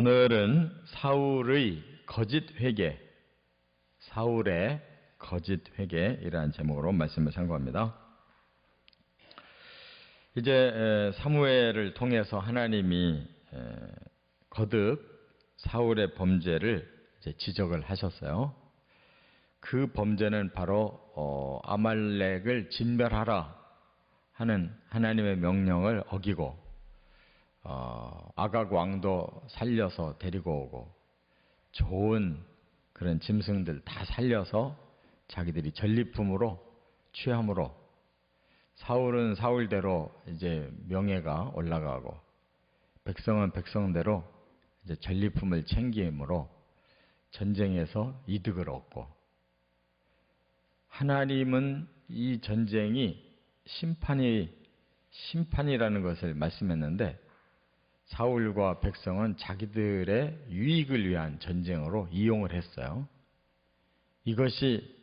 오늘은 사울의 거짓 회개, 사울의 거짓 회개이라는 제목으로 말씀을 상고합니다. 이제 사무엘을 통해서 하나님이 거듭 사울의 범죄를 이제 지적을 하셨어요. 그 범죄는 바로 아말렉을 진멸하라 하는 하나님의 명령을 어기고 아각 왕도 살려서 데리고 오고 좋은 그런 짐승들 다 살려서 자기들이 전리품으로 취함으로 사울은 사울대로 이제 명예가 올라가고 백성은 백성대로 이제 전리품을 챙김으로 전쟁에서 이득을 얻고, 하나님은 이 전쟁이 심판이라는 것을 말씀했는데 사울과 백성은 자기들의 유익을 위한 전쟁으로 이용을 했어요. 이것이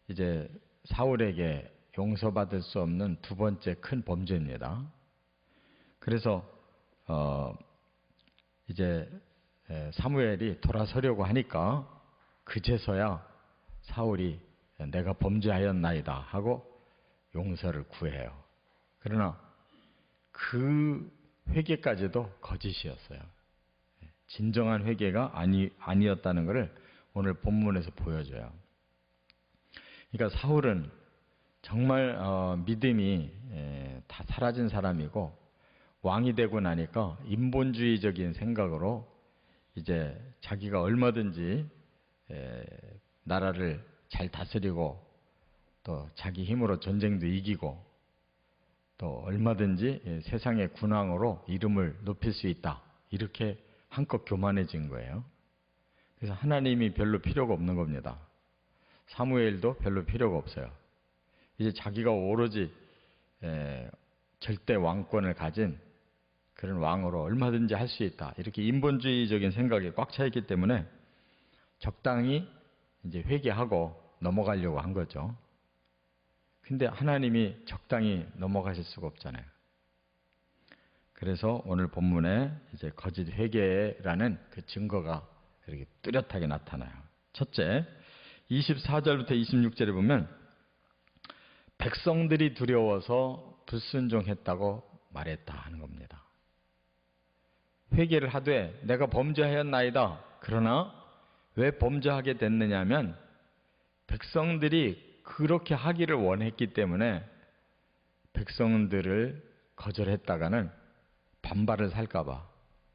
이제 사울에게 용서받을 수 없는 두 번째 큰 범죄입니다. 그래서 이제 사무엘이 돌아서려고 하니까 그제서야 사울이 내가 범죄하였나이다 하고 용서를 구해요. 그러나 그 회개까지도 거짓이었어요. 진정한 회개가 아니었다는 것을 오늘 본문에서 보여줘요. 그러니까 사울은 정말 믿음이 다 사라진 사람이고, 왕이 되고 나니까 인본주의적인 생각으로 이제 자기가 얼마든지 나라를 잘 다스리고 또 자기 힘으로 전쟁도 이기고 또 얼마든지 세상의 군왕으로 이름을 높일 수 있다, 이렇게 한껏 교만해진 거예요. 그래서 하나님이 별로 필요가 없는 겁니다. 사무엘도 별로 필요가 없어요. 이제 자기가 오로지 절대 왕권을 가진 그런 왕으로 얼마든지 할 수 있다, 이렇게 인본주의적인 생각이 꽉 차 있기 때문에 적당히 이제 회개하고 넘어가려고 한 거죠. 근데 하나님이 적당히 넘어가실 수가 없잖아요. 그래서 오늘 본문에 이제 거짓 회개라는 그 증거가 이렇게 뚜렷하게 나타나요. 첫째, 24절부터 26절에 보면 백성들이 두려워서 불순종했다고 말했다 하는 겁니다. 회개를 하되 내가 범죄하였나이다. 그러나 왜 범죄하게 됐느냐 하면 백성들이 그렇게 하기를 원했기 때문에 백성들을 거절했다가는 반발을 살까봐,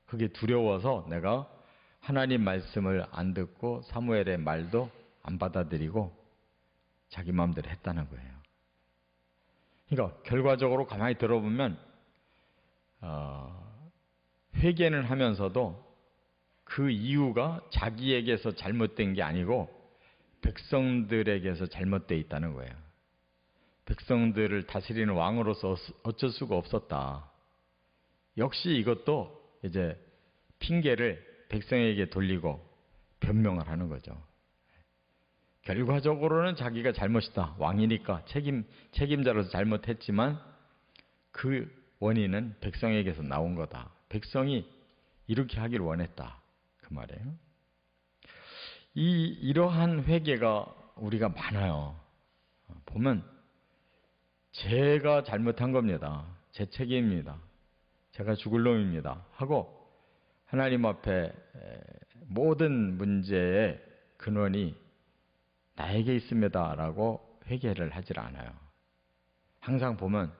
그게 두려워서 내가 하나님 말씀을 안 듣고 사무엘의 말도 안 받아들이고 자기 마음대로 했다는 거예요. 그러니까 결과적으로 가만히 들어보면 회개는 하면서도 그 이유가 자기에게서 잘못된 게 아니고 백성들에게서 잘못되어 있다는 거예요. 백성들을 다스리는 왕으로서 어쩔 수가 없었다. 역시 이것도 이제 핑계를 백성에게 돌리고 변명을 하는 거죠. 결과적으로는 자기가 잘못이다, 왕이니까 책임자로서 잘못했지만 그 원인은 백성에게서 나온 거다. 백성이 이렇게 하기를 원했다, 그 말이에요. 이러한 회개가 우리가 많아요. 보면 제가 잘못한 겁니다, 제 책임입니다, 제가 죽을 놈입니다 하고 하나님 앞에 모든 문제의 근원이 나에게 있습니다 라고 회개를 하질 않아요. 항상 보면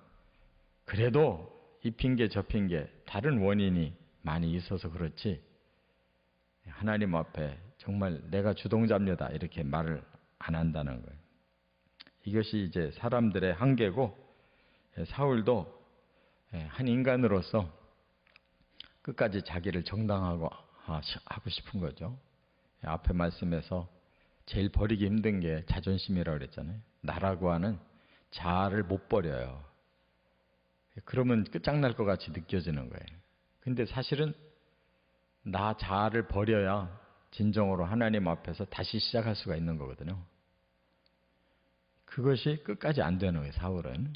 그래도 이 핑계 저 핑계 다른 원인이 많이 있어서 그렇지 하나님 앞에 정말 내가 주동자입니다 이렇게 말을 안 한다는 거예요. 이것이 이제 사람들의 한계고, 사울도 한 인간으로서 끝까지 자기를 정당하고 하고 싶은 거죠. 앞에 말씀에서 제일 버리기 힘든 게 자존심이라고 그랬잖아요. 나라고 하는 자아를 못 버려요. 그러면 끝장날 것 같이 느껴지는 거예요. 근데 사실은 나 자아를 버려야 진정으로 하나님 앞에서 다시 시작할 수가 있는 거거든요. 그것이 끝까지 안 되는 거예요, 사울은.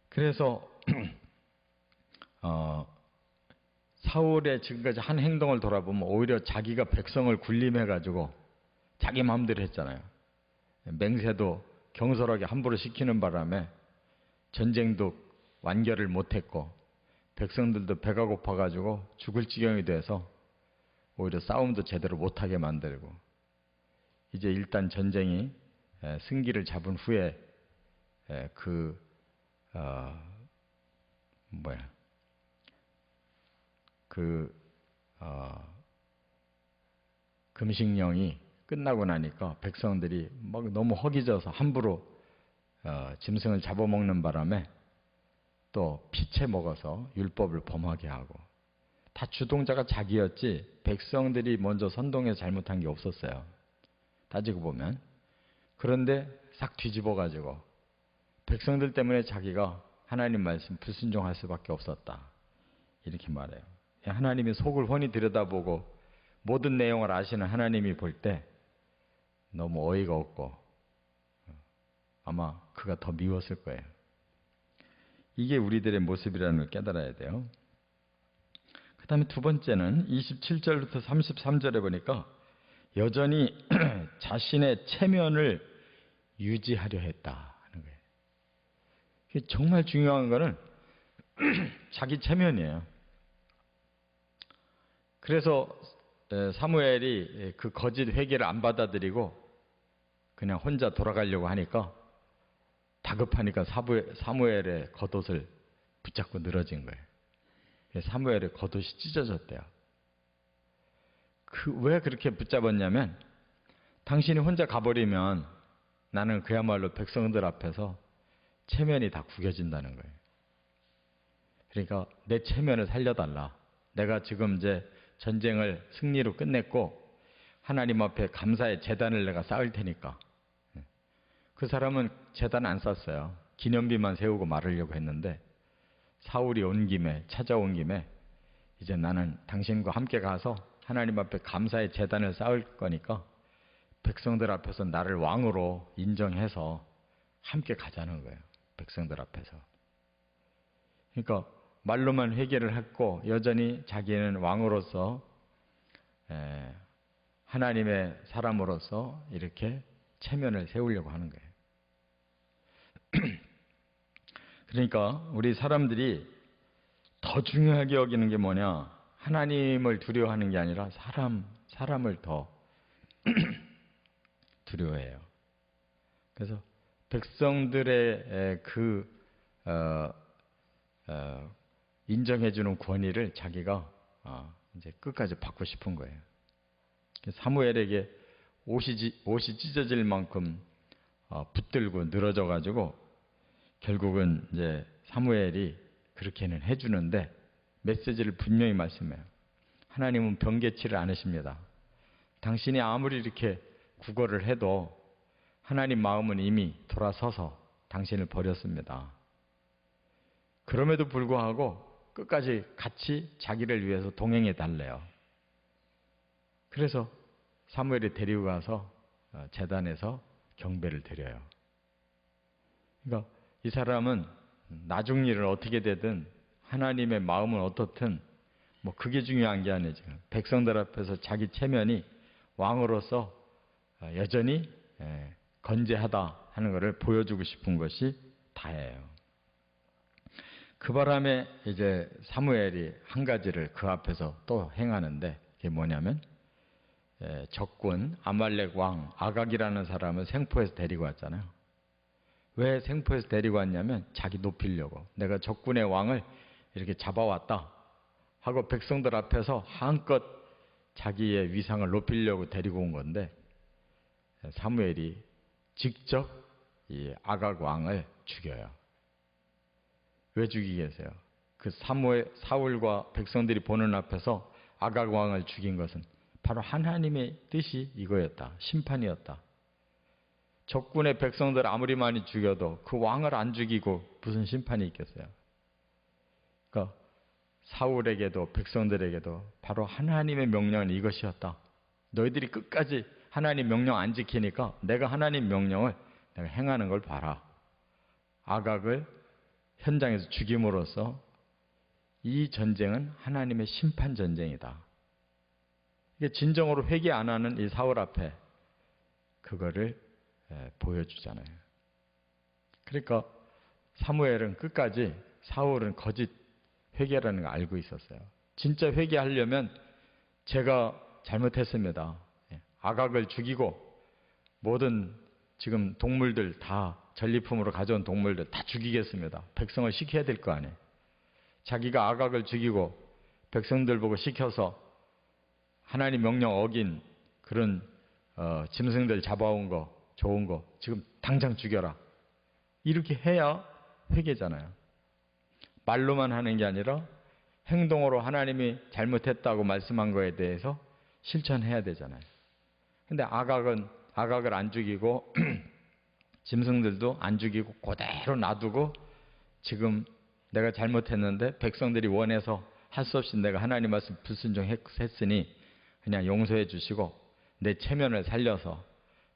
그래서 사울의 지금까지 한 행동을 돌아보면 오히려 자기가 백성을 군림해가지고 자기 마음대로 했잖아요. 맹세도 경솔하게 함부로 시키는 바람에 전쟁도 완결을 못했고 백성들도 배가 고파가지고 죽을 지경이 돼서 오히려 싸움도 제대로 못하게 만들고 이제 일단 전쟁이 승기를 잡은 후에 금식령이 끝나고 나니까 백성들이 막 너무 허기져서 함부로 짐승을 잡아먹는 바람에 또 피채 먹어서 율법을 범하게 하고 다 주동자가 자기였지 백성들이 먼저 선동해서 잘못한 게 없었어요. 따지고 보면. 그런데 싹 뒤집어가지고 백성들 때문에 자기가 하나님 말씀 불순종할 수밖에 없었다. 이렇게 말해요. 하나님이 속을 훤히 들여다보고 모든 내용을 아시는 하나님이 볼 때 너무 어이가 없고 아마 그가 더 미웠을 거예요. 이게 우리들의 모습이라는 걸 깨달아야 돼요. 그 다음에 두 번째는 27절부터 33절에 보니까 여전히 자신의 체면을 유지하려 했다 하는 거예요. 이게 정말 중요한 거는 자기 체면이에요. 그래서 사무엘이 그 거짓 회개를 안 받아들이고 그냥 혼자 돌아가려고 하니까 다급하니까 사무엘의 겉옷을 붙잡고 늘어진 거예요. 사무엘의 겉옷이 찢어졌대요. 왜 그렇게 붙잡았냐면 당신이 혼자 가버리면 나는 그야말로 백성들 앞에서 체면이 다 구겨진다는 거예요. 그러니까 내 체면을 살려달라. 내가 지금 이제 전쟁을 승리로 끝냈고 하나님 앞에 감사의 제단을 내가 쌓을 테니까. 그 사람은 제단 안 쌓았어요. 기념비만 세우고 말하려고 했는데 사울이 온 김에 찾아온 김에 이제 나는 당신과 함께 가서 하나님 앞에 감사의 제단을 쌓을 거니까 백성들 앞에서 나를 왕으로 인정해서 함께 가자는 거예요. 백성들 앞에서. 그러니까 말로만 회개를 했고 여전히 자기는 왕으로서 하나님의 사람으로서 이렇게 체면을 세우려고 하는 거예요. 그러니까 우리 사람들이 더 중요하게 여기는 게 뭐냐? 하나님을 두려워하는 게 아니라 사람을 더 두려워해요. 그래서 백성들의 인정해주는 권위를 자기가 이제 끝까지 받고 싶은 거예요. 사무엘에게 옷이 찢어질 만큼 붙들고 늘어져 가지고 결국은 이제 사무엘이 그렇게는 해주는데 메시지를 분명히 말씀해요. 하나님은 변개치를 않으십니다. 당신이 아무리 이렇게 구걸을 해도 하나님 마음은 이미 돌아서서 당신을 버렸습니다. 그럼에도 불구하고 끝까지 같이 자기를 위해서 동행해 달래요. 그래서 사무엘이 데리고 가서 제단에서 경배를 드려요. 그러니까 이 사람은 나중 일을 어떻게 되든 하나님의 마음은 어떻든 뭐 그게 중요한 게 아니죠. 백성들 앞에서 자기 체면이 왕으로서 여전히 건재하다 하는 것을 보여주고 싶은 것이 다예요. 그 바람에 이제 사무엘이 한 가지를 그 앞에서 또 행하는데 그게 뭐냐면 적군 아말렉 왕 아각이라는 사람을 생포해서 데리고 왔잖아요. 왜 생포해서 데리고 왔냐면 자기 높이려고. 내가 적군의 왕을 이렇게 잡아왔다 하고 백성들 앞에서 한껏 자기의 위상을 높이려고 데리고 온 건데 사무엘이 직접 이 아각 왕을 죽여요. 왜 죽이겠어요? 그 사울과 백성들이 보는 앞에서 아각 왕을 죽인 것은 바로 하나님의 뜻이 이거였다. 심판이었다. 적군의 백성들 아무리 많이 죽여도 그 왕을 안 죽이고 무슨 심판이 있겠어요? 그러니까 사울에게도 백성들에게도 바로 하나님의 명령은 이것이었다. 너희들이 끝까지 하나님 명령 안 지키니까 내가 하나님 명령을 내가 행하는 걸 봐라. 아각을 현장에서 죽임으로써 이 전쟁은 하나님의 심판 전쟁이다. 이게 진정으로 회개 안 하는 이 사울 앞에 그거를 보여주잖아요. 그러니까 사무엘은 끝까지 사울은 거짓 회개라는 걸 알고 있었어요. 진짜 회개하려면 제가 잘못했습니다. 아각을 죽이고 모든 지금 동물들 다 전리품으로 가져온 동물들 다 죽이겠습니다. 백성을 시켜야 될 거 아니에요. 자기가 아각을 죽이고 백성들 보고 시켜서 하나님 명령 어긴 그런 짐승들 잡아온 거 좋은 거 지금 당장 죽여라. 이렇게 해야 회개잖아요. 말로만 하는 게 아니라 행동으로 하나님이 잘못했다고 말씀한 거에 대해서 실천해야 되잖아요. 근데 아각을 안 죽이고 짐승들도 안 죽이고 그대로 놔두고 지금 내가 잘못했는데 백성들이 원해서 할 수 없이 내가 하나님 말씀 불순종했으니 그냥 용서해 주시고 내 체면을 살려서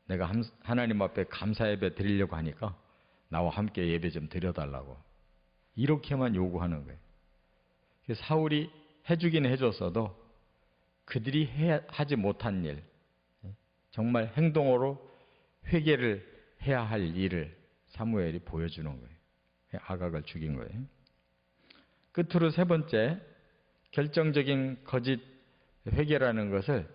내가 하나님 앞에 감사 예배 드리려고 하니까 나와 함께 예배 좀 드려달라고 이렇게만 요구하는 거예요. 사울이 해주긴 해줬어도 그들이 하지 못한 일, 정말 행동으로 회개를 해야 할 일을 사무엘이 보여주는 거예요. 아각을 죽인 거예요. 끝으로 세 번째, 결정적인 거짓 회개라는 것을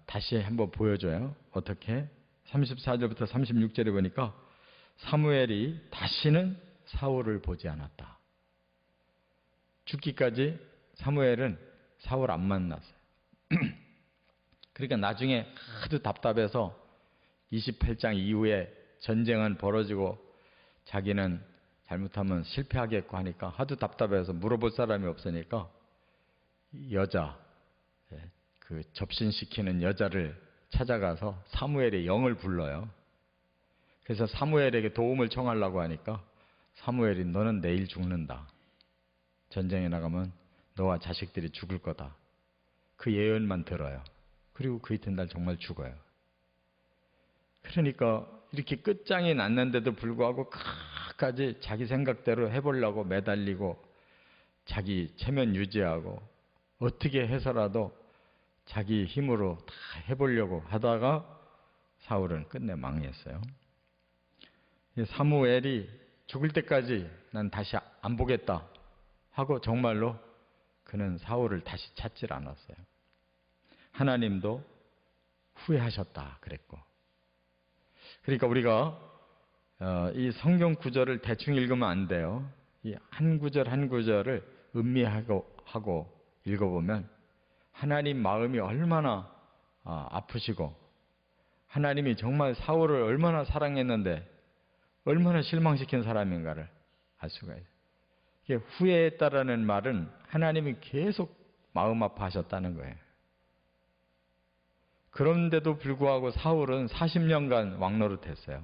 다시 한번 보여줘요. 어떻게? 34절부터 36절에 보니까 사무엘이 다시는 사울을 보지 않았다. 죽기까지 사무엘은 사울 안 만났어요. 그러니까 나중에 하도 답답해서 28장 이후에 전쟁은 벌어지고 자기는 잘못하면 실패하겠고 하니까 하도 답답해서 물어볼 사람이 없으니까 여자, 그 접신시키는 여자를 찾아가서 사무엘의 영을 불러요. 그래서 사무엘에게 도움을 청하려고 하니까 사무엘이 너는 내일 죽는다. 전쟁에 나가면 너와 자식들이 죽을 거다. 그 예언만 들어요. 그리고 그 이튿날 정말 죽어요. 그러니까 이렇게 끝장이 났는데도 불구하고 끝까지 자기 생각대로 해보려고 매달리고 자기 체면 유지하고 어떻게 해서라도 자기 힘으로 다 해보려고 하다가 사울은 끝내 망했어요. 사무엘이 죽을 때까지 난 다시 안 보겠다 하고 정말로 그는 사울을 다시 찾질 않았어요. 하나님도 후회하셨다 그랬고. 그러니까 우리가 이 성경 구절을 대충 읽으면 안 돼요. 이 한 구절 한 구절을 음미하고 읽어보면 하나님 마음이 얼마나 아프시고 하나님이 정말 사울을 얼마나 사랑했는데 얼마나 실망시킨 사람인가를 알 수가 있어요. 이게 후회했다라는 말은 하나님이 계속 마음 아파하셨다는 거예요. 그런데도 불구하고 사울은 40년간 왕노릇했어요.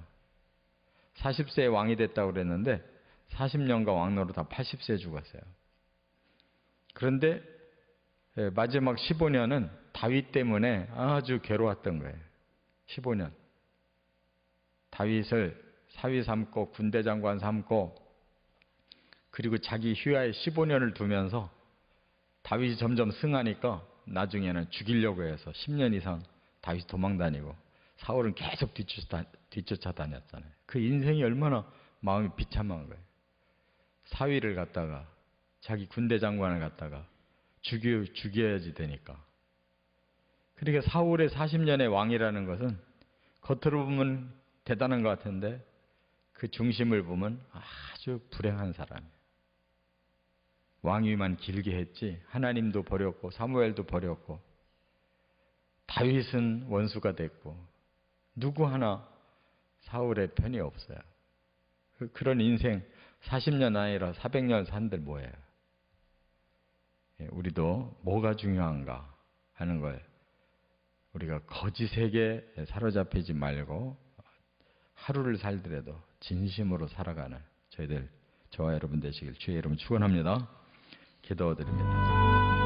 40세에 왕이 됐다고 그랬는데 40년간 왕노릇 다 80세에 죽었어요. 그런데 마지막 15년은 다윗 때문에 아주 괴로웠던 거예요. 15년. 다윗을 사위 삼고 군대 장관 삼고 그리고 자기 휴야에 15년을 두면서 다윗이 점점 승하니까 나중에는 죽이려고 해서 10년 이상 다윗이 도망다니고 사울은 계속 뒤쫓아다녔잖아요. 그 인생이 얼마나 마음이 비참한 거예요. 사위를 갖다가 자기 군대 장관을 갖다가 죽여야지 되니까. 그러니까 사울의 40년의 왕이라는 것은 겉으로 보면 대단한 것 같은데 그 중심을 보면 아주 불행한 사람이에요. 왕위만 길게 했지 하나님도 버렸고 사무엘도 버렸고 다윗은 원수가 됐고 누구 하나 사울의 편이 없어요. 그런 인생 40년 아니라 400년 산들 뭐예요? 우리도 뭐가 중요한가 하는 걸 우리가 거짓에게 사로잡히지 말고 하루를 살더라도 진심으로 살아가는 저와 여러분 되시길 주의 이름으로 축원합니다. 기도드립니다.